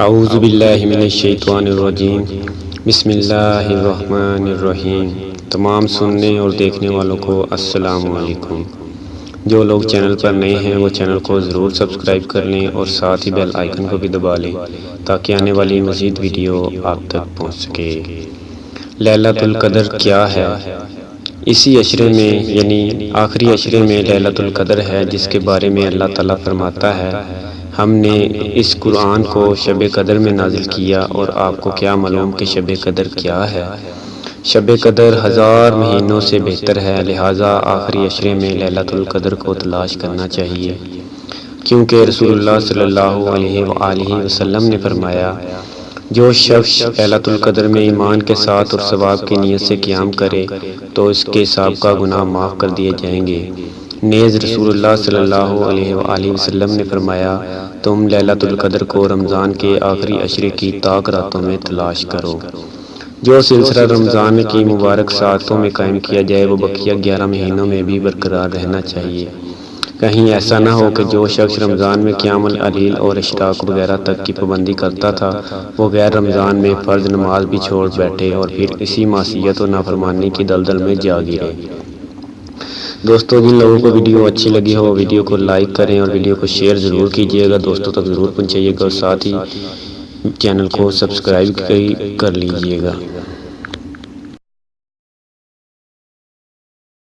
اعوذ باللہ من الشیطان الرجیم، بسم اللہ الرحمن الرحیم۔ تمام سننے اور دیکھنے والوں کو السلام علیکم۔ جو لوگ چینل پر نئے ہیں وہ چینل کو ضرور سبسکرائب کر لیں اور ساتھ ہی بیل آئیکن کو بھی دبا لیں تاکہ آنے والی مزید ویڈیو آپ تک پہنچ سکے۔ لیلۃ القدر کیا ہے؟ اسی عشرے میں یعنی آخری عشرے میں لیلۃ القدر ہے، جس کے بارے میں اللہ تعالیٰ فرماتا ہے، ہم نے اس قرآن کو شب قدر میں نازل کیا اور آپ کو کیا معلوم کہ شب قدر کیا ہے؟ شب قدر 1000 مہینوں سے بہتر ہے، لہٰذا آخری عشرے میں لیلۃ القدر کو تلاش کرنا چاہیے، کیونکہ رسول اللہ صلی اللہ علیہ وآلہ وسلم نے فرمایا، جو شخص لیلۃ القدر میں ایمان کے ساتھ اور ثواب کی نیت سے قیام کرے تو اس کے سابقہ گناہ معاف کر دیے جائیں گے۔ نیز رسول اللہ صلی اللہ علیہ وآلہ وسلم نے فرمایا، تم لیلۃ القدر کو رمضان کے آخری عشرے کی طاق راتوں میں تلاش کرو۔ جو سلسلہ رمضان کی مبارک ساعتوں میں قائم کیا جائے وہ بقیہ 11 مہینوں میں بھی برقرار رہنا چاہیے۔ کہیں ایسا نہ ہو کہ جو شخص رمضان میں قیام اللیل اور اشراق وغیرہ تک کی پابندی کرتا تھا وہ غیر رمضان میں فرض نماز بھی چھوڑ بیٹھے اور پھر اسی معصیت و نافرمانی کی دلدل میں جا گرے۔ دوستو، جن لوگوں کو ویڈیو اچھی لگی ہو ویڈیو کو لائک کریں اور ویڈیو کو شیئر ضرور کیجیے گا، دوستوں تک ضرور پہنچائیے گا اور ساتھ ہی چینل کو سبسکرائب کر لیجیے گا۔